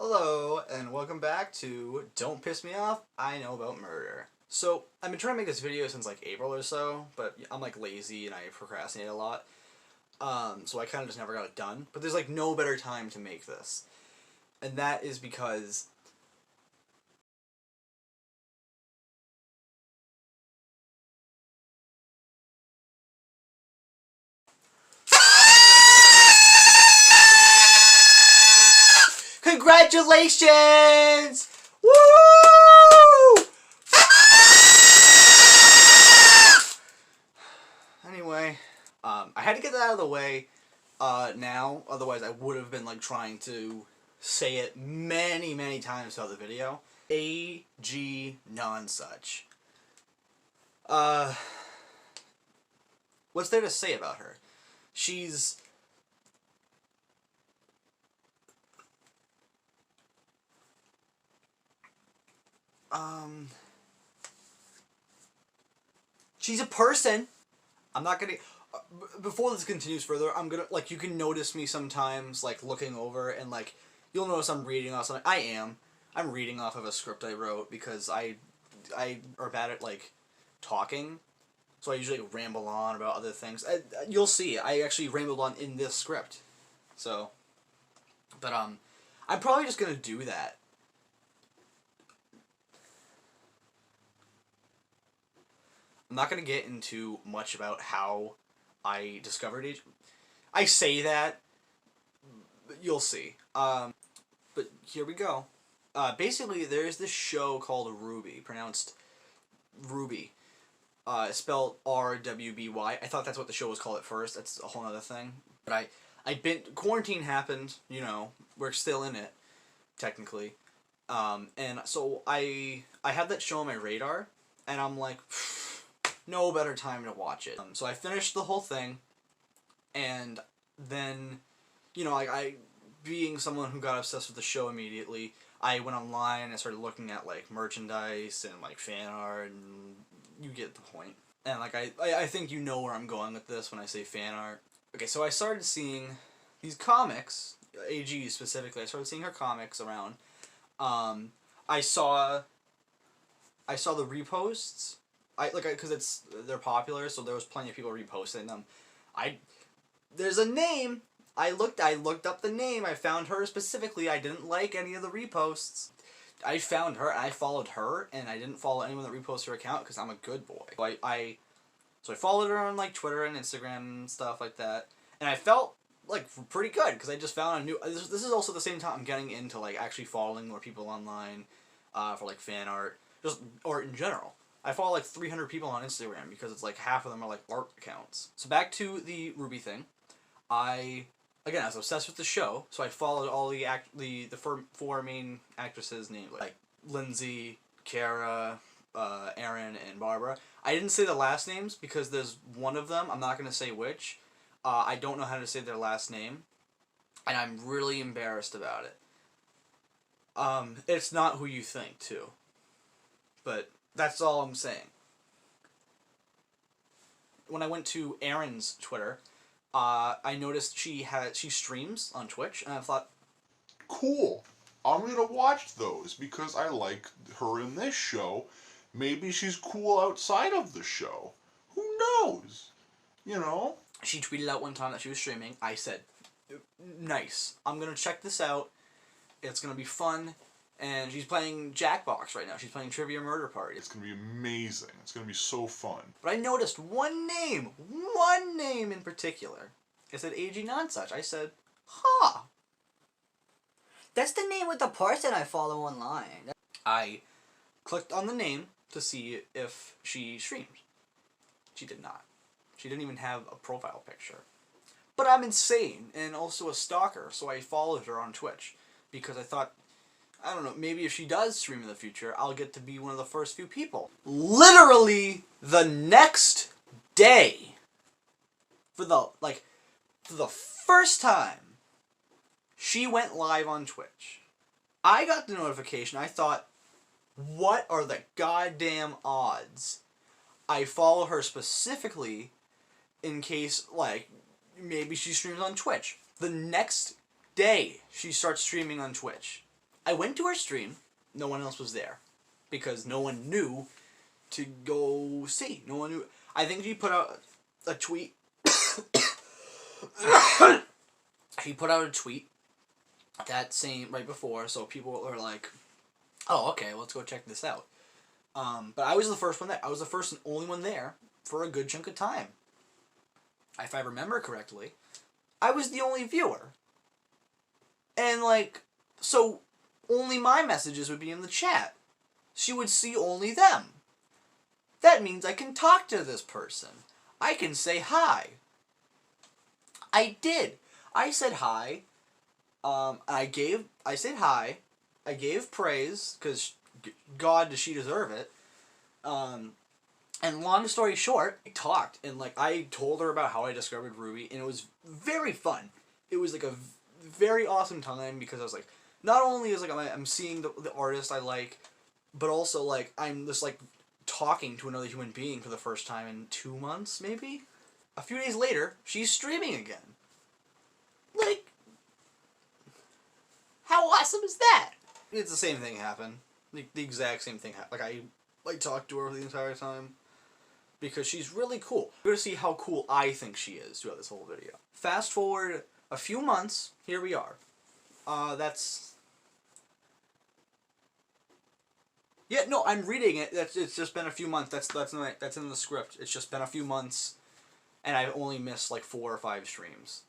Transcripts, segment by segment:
Hello, and welcome back to Don't Piss Me Off, I Know About Murder. So, I've been trying to make this video since like April or so, but I'm like lazy and I procrastinate a lot. So I kind of just never got it done. But there's like no better time to make this. And that is because congratulations! Woo! Anyway, I had to get that out of the way now, otherwise I would have been like trying to say it many times throughout the video. A.G. nonsuch. What's there to say about her? She's she's a person. I'm not gonna before this continues further, I'm gonna like you can notice me sometimes like looking over and like you'll notice I'm reading off something. I'm reading off of a script I wrote because I are bad at like talking. So I usually ramble on about other things. You'll see, I actually rambled on in this script. So, but I'm probably just gonna do that. I'm not gonna get into much about how I discovered it. I say that, but you'll see. But here we go. Basically, there's this show called Ruby, pronounced Ruby. Spelled R-W-B-Y. I thought that's what the show was called at first. That's a whole other thing. But quarantine happened, you know, we're still in it, technically. And so I had that show on my radar, and I'm like, no better time to watch it. So I finished the whole thing, and then, you know, I being someone who got obsessed with the show immediately, I went online and I started looking at, like, merchandise and, like, fan art, and you get the point. And, like, I think you know where I'm going with this when I say fan art. Okay, so I started seeing these comics, AG specifically, I started seeing her comics around. I saw the reposts, because they're popular, so there was plenty of people reposting them. There's a name. I looked up the name. I found her specifically. I didn't like any of the reposts. I found her, and I followed her, and I didn't follow anyone that reposted her account because I'm a good boy. So I followed her on like Twitter and Instagram and stuff like that, and I felt like pretty good because I just found a new. This is also the same time I'm getting into like actually following more people online, for like fan art, just art in general. I follow like 300 people on Instagram because it's like half of them are like art accounts. So back to the Ruby thing, I was obsessed with the show, so I followed all the four main actresses' names, like Lindsay, Kara, Erin, and Barbara. I didn't say the last names because there's one of them, I'm not going to say which, I don't know how to say their last name, and I'm really embarrassed about it. It's not who you think, too. But that's all I'm saying. When I went to Erin's Twitter, I noticed she streams on Twitch, and I thought, cool, I'm gonna watch those because I like her in this show. Maybe she's cool outside of the show. Who knows? You know? She tweeted out one time that she was streaming. I said, nice. I'm gonna check this out. It's gonna be fun. And she's playing Jackbox right now. She's playing Trivia Murder Party. It's gonna be amazing. It's gonna be so fun. But I noticed one name in particular. It said AG nonsuch. I said, huh. That's the name with the person I follow online. I clicked on the name to see if she streams. She did not. She didn't even have a profile picture. But I'm insane and also a stalker, so I followed her on Twitch because I thought, I don't know, maybe if she does stream in the future, I'll get to be one of the first few people. Literally the next day, for the first time, she went live on Twitch. I got the notification. I thought, what are the goddamn odds? I follow her specifically in case, like, maybe she streams on Twitch. The next day, she starts streaming on Twitch. I went to her stream. No one else was there. Because no one knew to go see. No one knew. I think she put out a tweet. He put out a tweet that same right before, so people were like, "Oh, okay, let's go check this out." But I was the first one there. I was the first and only one there for a good chunk of time. If I remember correctly, I was the only viewer. And like, so only my messages would be in the chat. She would see only them. That means I can talk to this person. I can say hi. I did. I said hi. I said hi. I gave praise, because God, does she deserve it. And long story short, I talked, and like I told her about how I discovered Ruby, and it was very fun. It was like a very awesome time, because I was like, not only is like I'm seeing the artist I like, but also like I'm just like talking to another human being for the first time in 2 months, maybe. A few days later, she's streaming again. Like, how awesome is that? It's the same thing happened. The exact same thing happened. Like I talked to her the entire time. Because she's really cool. We're going to see how cool I think she is throughout this whole video. Fast forward a few months, here we are. Yeah, no, I'm reading it. It's just been a few months. That's in the script. It's just been a few months, and I've only missed like 4 or 5 streams.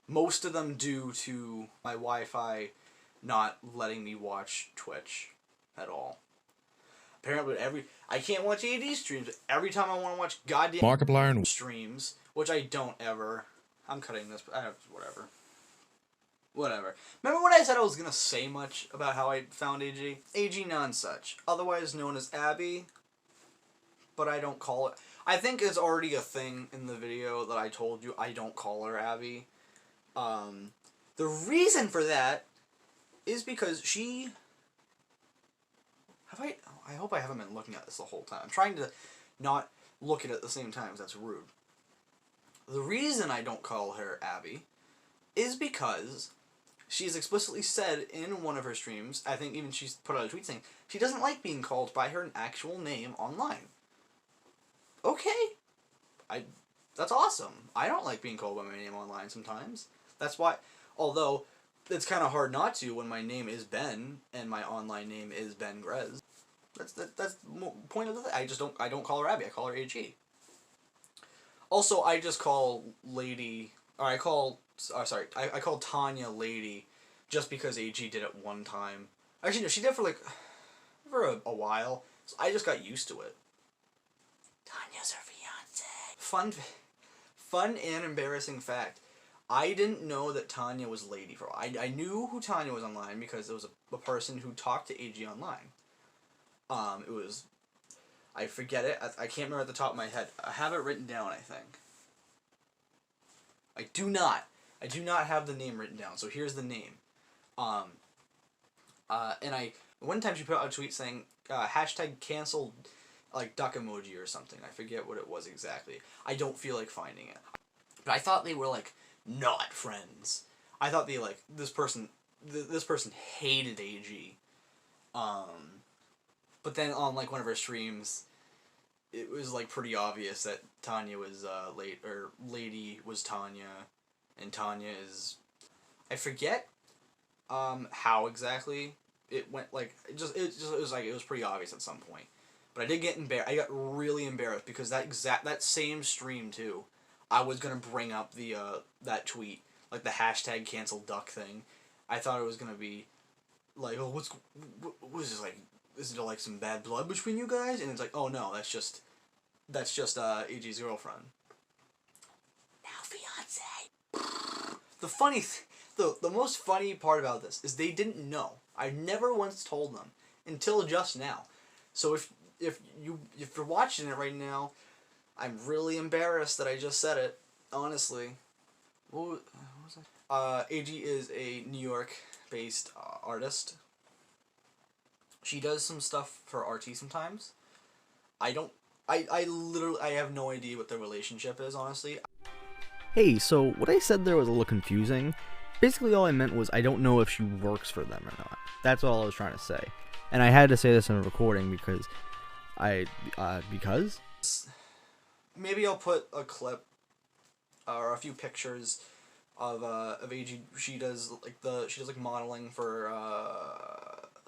Most of them due to my Wi-Fi not letting me watch Twitch at all. Apparently, I can't watch AD streams, but every time I want to watch goddamn Markiplier streams, which I don't ever. I'm cutting this, but whatever. Whatever. Remember when I said I was gonna say much about how I found AG? AG nonsuch, otherwise known as Abby, but I don't call it. I think it's already a thing in the video that I told you. I don't call her Abby. The reason for that is because she. I hope I haven't been looking at this the whole time. I'm trying to not look at it at the same time, because that's rude. The reason I don't call her Abby is because she's explicitly said in one of her streams, I think even she's put out a tweet saying, she doesn't like being called by her actual name online. Okay. That's awesome. I don't like being called by my name online sometimes. That's why, although it's kind of hard not to when my name is Ben and my online name is Bengrez. That's the point of the thing. I don't call her Abby. I call her AG. Also, I just call Lady, or I call Tanya Lady, just because AG did it one time. Actually, no, she did it for a while. So I just got used to it. Tanya's her fiance. Fun and embarrassing fact. I didn't know that Tanya was Lady for a while. I knew who Tanya was online because there was a person who talked to AG online. It was, I forget it. I can't remember at the top of my head. I have it written down, I think. I do not have the name written down. So here's the name. And one time she put out a tweet saying, hashtag cancel, like, duck emoji or something. I forget what it was exactly. I don't feel like finding it. But I thought they were, like, not friends. I thought they, like, this person hated AG. But then on, like, one of her streams, it was, like, pretty obvious that Tanya was, Lady was Tanya, and Tanya is, I forget, how exactly it went, like, it was pretty obvious at some point. But I did get I got really embarrassed, because that same stream, too, I was gonna bring up that tweet, like, the hashtag cancel duck thing. I thought it was gonna be, like, oh, what is this, like, is there, like, some bad blood between you guys? And it's like, oh, no, that's just AG's girlfriend. Now fiance. The most funny part about this is they didn't know. I never once told them until just now. So if you're watching it right now, I'm really embarrassed that I just said it. Honestly, what was that? AG is a New York-based artist. She does some stuff for RT sometimes. I have no idea what their relationship is, honestly. Hey, so what I said there was a little confusing. Basically, all I meant was I don't know if she works for them or not. That's all I was trying to say. And I had to say this in a recording because because? Maybe I'll put a clip or a few pictures of AG. She does like modeling for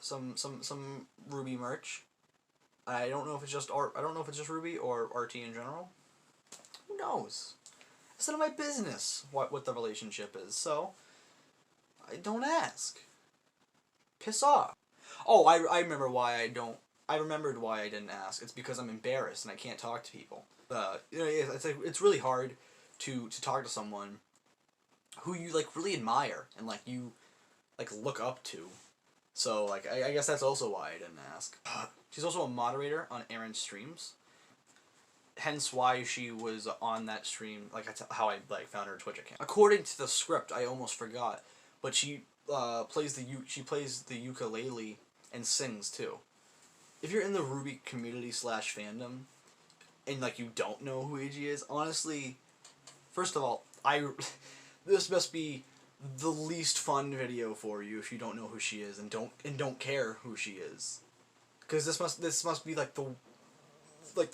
some Ruby merch. I don't know if it's just art. I don't know if it's just Ruby or RT in general. Who knows? It's none of my business what the relationship is. So I don't ask. Piss off. Oh, I remember why I don't. I remembered why I didn't ask. It's because I'm embarrassed and I can't talk to people. It's really hard to talk to someone who you like really admire and like you like look up to. So like I guess that's also why I didn't ask. She's also a moderator on Aaron's streams. Hence why she was on that stream. Like that's how I like found her Twitch account. According to the script, I almost forgot, but she plays the ukulele and sings too. If you're in the Ruby community / fandom, and like you don't know who AG is, honestly, first of all, this must be the least fun video for you if you don't know who she is and don't care who she is, because this must be like the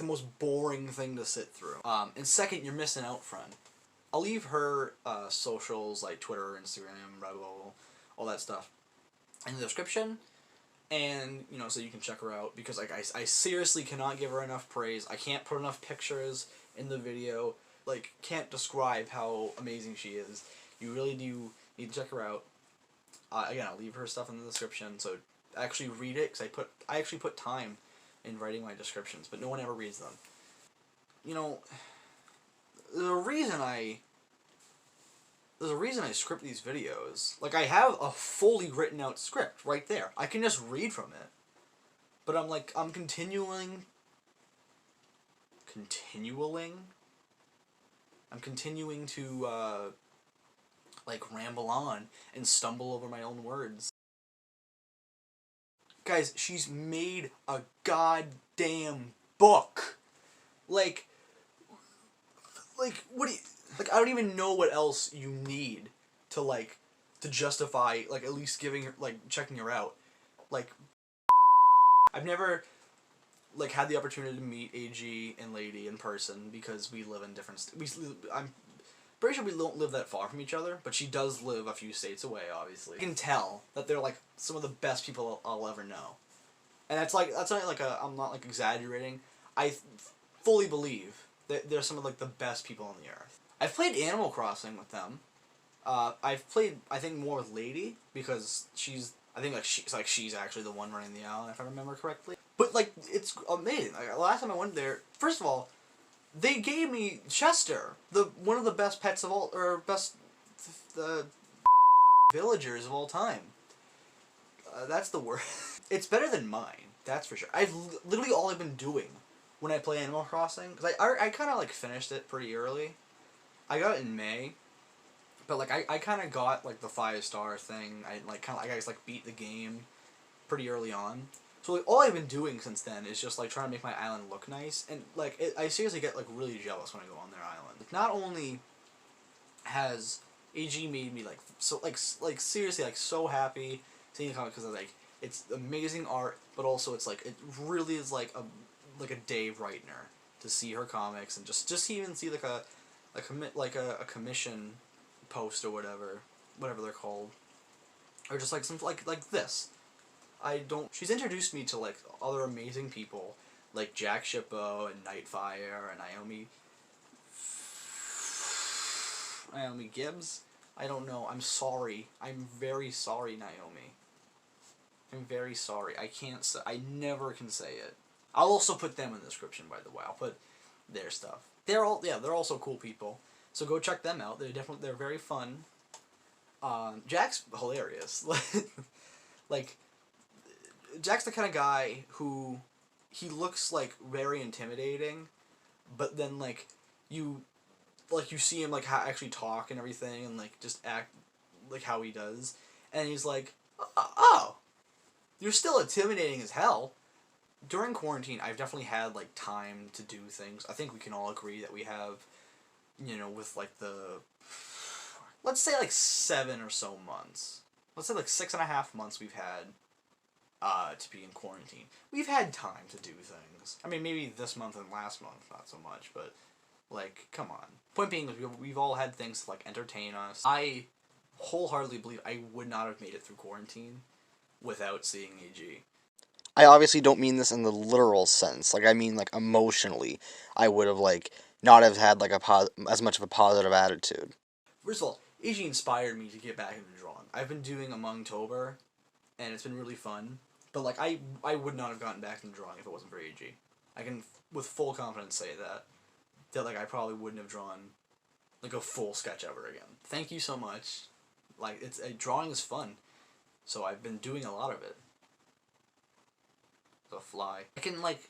most boring thing to sit through. And second, you're missing out, friend. I'll leave her socials like Twitter, Instagram, blah, blah, blah, all that stuff in the description. And, you know, so you can check her out, because like I seriously cannot give her enough praise. I can't put enough pictures in the video. Like, can't describe how amazing she is. You really do need to check her out. Again, I'll leave her stuff in the description, so actually read it, because I actually put time in writing my descriptions, but no one ever reads them. You know, there's a reason I script these videos. Like, I have a fully written out script right there. I can just read from it. But I'm continuing to, like, ramble on and stumble over my own words. Guys, she's made a goddamn book! Like, what do you... Like, I don't even know what else you need to, like, to justify, like, at least giving her, like, checking her out. Like, I've never, like, had the opportunity to meet AG and Lady in person because we live in different I'm pretty sure we don't live that far from each other, but she does live a few states away, obviously. I can tell that they're, like, some of the best people I'll ever know. And that's not, like, I'm not, like, exaggerating. I fully believe that they're some of, like, the best people on the earth. I've played Animal Crossing with them. I've played, I think, more with Lady, because she's actually the one running the island, if I remember correctly. But, like, it's amazing. Like, last time I went there, first of all, they gave me Chester, one of the best pets of all, or best villagers of all time. That's the word. It's better than mine, that's for sure. Literally all I've been doing when I play Animal Crossing, because I kind of, like, finished it pretty early. I got it in May, but, like, I kind of got, like, the 5-star thing. I guess, like, beat the game pretty early on. So, like, all I've been doing since then is just, like, trying to make my island look nice, and, like, I seriously get, like, really jealous when I go on their island. Like, not only has AG made me, like, so, like seriously, like, so happy seeing the comic, because, like, it's amazing art, but also it's, like, it really is, like a day brightener to see her comics, and just even see, like, a commission post or whatever they're called, or just like some like this. She's introduced me to, like, other amazing people like Jack Shippo and Nightfire and Naomi Gibbs. I don't know. I'm sorry. I'm very sorry, Naomi. I'm very sorry. I never can say it. I'll also put them in the description, by the way. I'll put their stuff. They're also cool people. So go check them out. They're very fun. Jack's hilarious. Like, Jack's the kind of guy who, he looks, like, very intimidating, but then, like, you see him, like, actually talk and everything, and, like, just act like how he does, and he's like, oh, you're still intimidating as hell. During quarantine, I've definitely had, like, time to do things. I think we can all agree that we have, you know, with, like, the let's say like 7 or so months. Let's say like 6.5 months we've had to be in quarantine. We've had time to do things. I mean, maybe this month and last month, not so much, but, like, come on. Point being, we've all had things to, like, entertain us. I wholeheartedly believe I would not have made it through quarantine without seeing AG. I obviously don't mean this in the literal sense. Like, I mean, like, emotionally, I would have, like, not have had, like, as much of a positive attitude. First of all, AG inspired me to get back into drawing. I've been doing Among-tober, and it's been really fun. But, like, I would not have gotten back into drawing if it wasn't for AG. I can, with full confidence, say that, like, I probably wouldn't have drawn, like, a full sketch ever again. Thank you so much. Like, drawing is fun. So I've been doing a lot of it. The fly. I can, like,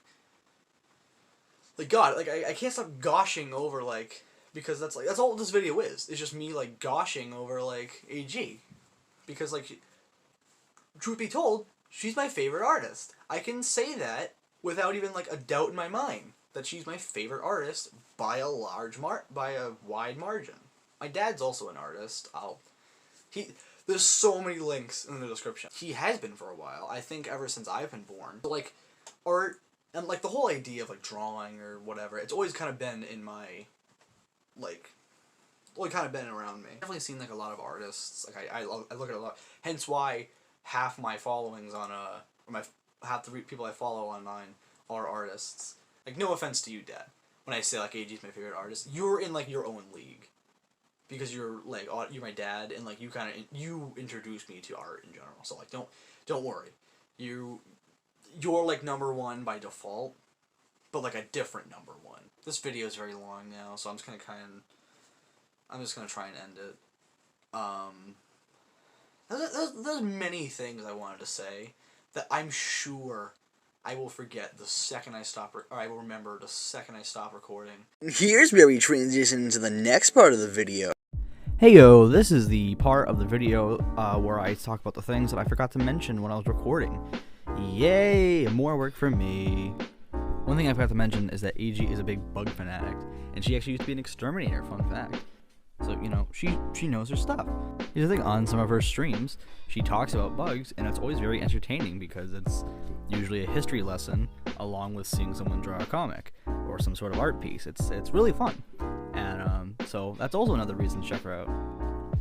God, like, I can't stop goshing over, like, because that's all this video is. It's just me, like, goshing over, like, AG. Because, like, truth be told, she's my favorite artist. I can say that without even, like, a doubt in my mind that she's my favorite artist by a wide margin. My dad's also an artist. There's so many links in the description. He has been for a while. I think ever since I've been born. But, like, art and, like, the whole idea of, like, drawing or whatever, it's always kind of been in my, like, always kind of been around me. I've definitely seen, like, a lot of artists. Like, I look at a lot. Hence why half my followings on half the people I follow online are artists. Like, no offense to you, Dad. When I say, like, AG's my favorite artist, you're in, like, your own league. Because you're, like, you're my dad, and, like, you introduced me to art in general. So, like, don't worry. You're, like, number one by default, but, like, a different number one. This video is very long now, so I'm just gonna try and end it. There's many things I wanted to say that I'm sure I will forget the second I stop, or I will remember the second I stop recording. Here's where we transition into the next part of the video. Hey yo, this is the part of the video where I talk about the things that I forgot to mention when I was recording. Yay, more work for me. One thing I forgot to mention is that AG is a big bug fanatic, and she actually used to be an exterminator, fun fact. So, you know, she knows her stuff. Here's the thing, on some of her streams, she talks about bugs, and it's always very entertaining because it's usually a history lesson along with seeing someone draw a comic or some sort of art piece. It's really fun. And so that's also another reason to check her out.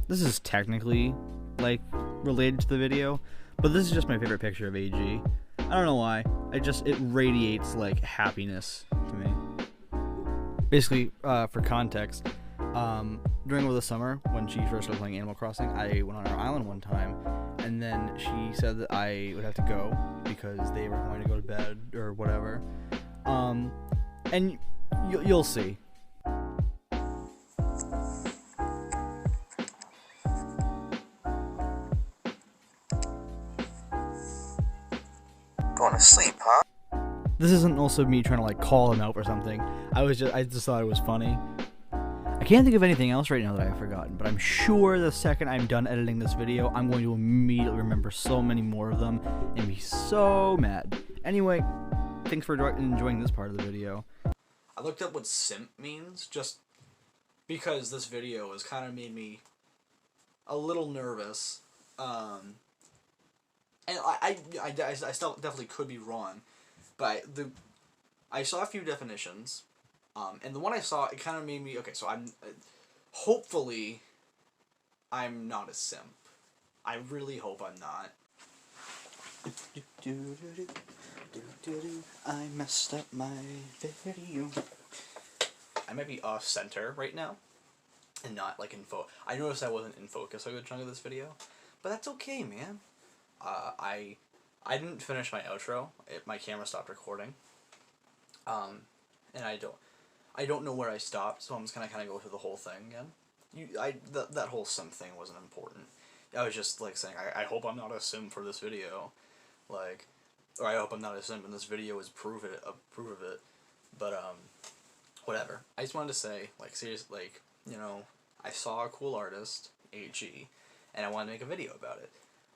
This is technically, like, related to the video, but this is just my favorite picture of AG. I don't know why. It radiates, like, happiness to me. Basically, for context, during over the summer, when she first started playing Animal Crossing, I went on her island one time, and then she said that I would have to go because they were going to go to bed or whatever. And you'll see. Going to sleep, huh? This isn't also me trying to, like, call him out or something. I just thought it was funny. I can't think of anything else right now that I've forgotten, but I'm sure the second I'm done editing this video, I'm going to immediately remember so many more of them and be so mad. Anyway, thanks for enjoying this part of the video. I looked up what simp means, just because this video has kind of made me a little nervous. And I still definitely could be wrong, but I saw a few definitions, and the one I saw, it kind of made me, okay, so hopefully, I'm not a simp. I really hope I'm not. I messed up my video. I might be off center right now, and not, like, in focus. I noticed I wasn't in focus a good chunk of this video, but that's okay, man. I didn't finish my outro. My camera stopped recording. And I don't know where I stopped, so I'm just gonna kind of go through the whole thing again. That whole sim thing wasn't important. I was just, like, saying, I hope I'm not a sim for this video, like, or I hope I'm not a sim and this video is proof of it. But whatever. I just wanted to say, like, seriously, like, you know, I saw a cool artist, AG, and I wanted to make a video about it.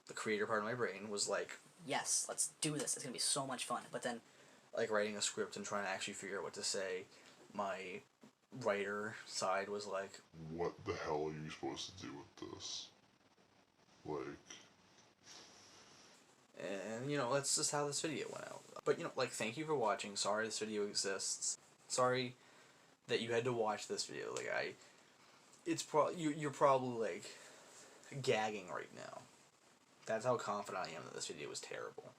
The creator part of my brain was like, Yes, let's do this. It's gonna be so much fun. But then, like, writing a script and trying to actually figure out what to say. My writer side was like, what the hell are you supposed to do with this? Like, and you know, that's just how this video went out. But you know, like, thank you for watching. Sorry this video exists. Sorry that you had to watch this video. Like, you're probably like gagging right now. That's how confident I am that this video was terrible.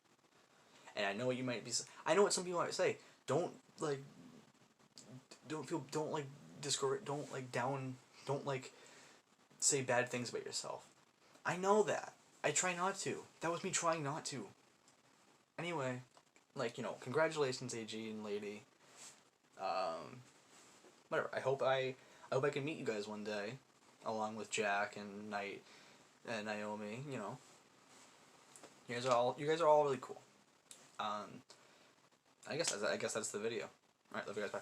And I know what you might be. I know what some people might say. Don't discourage. Don't like say bad things about yourself. I know that. I try not to. That was me trying not to. Anyway, like, you know, congratulations, AG and Lady. Whatever. I hope I can meet you guys one day, along with Jack and Nyght and Naomi. You know, you guys are all really cool. I guess that's the video. All right, love you guys. Bye.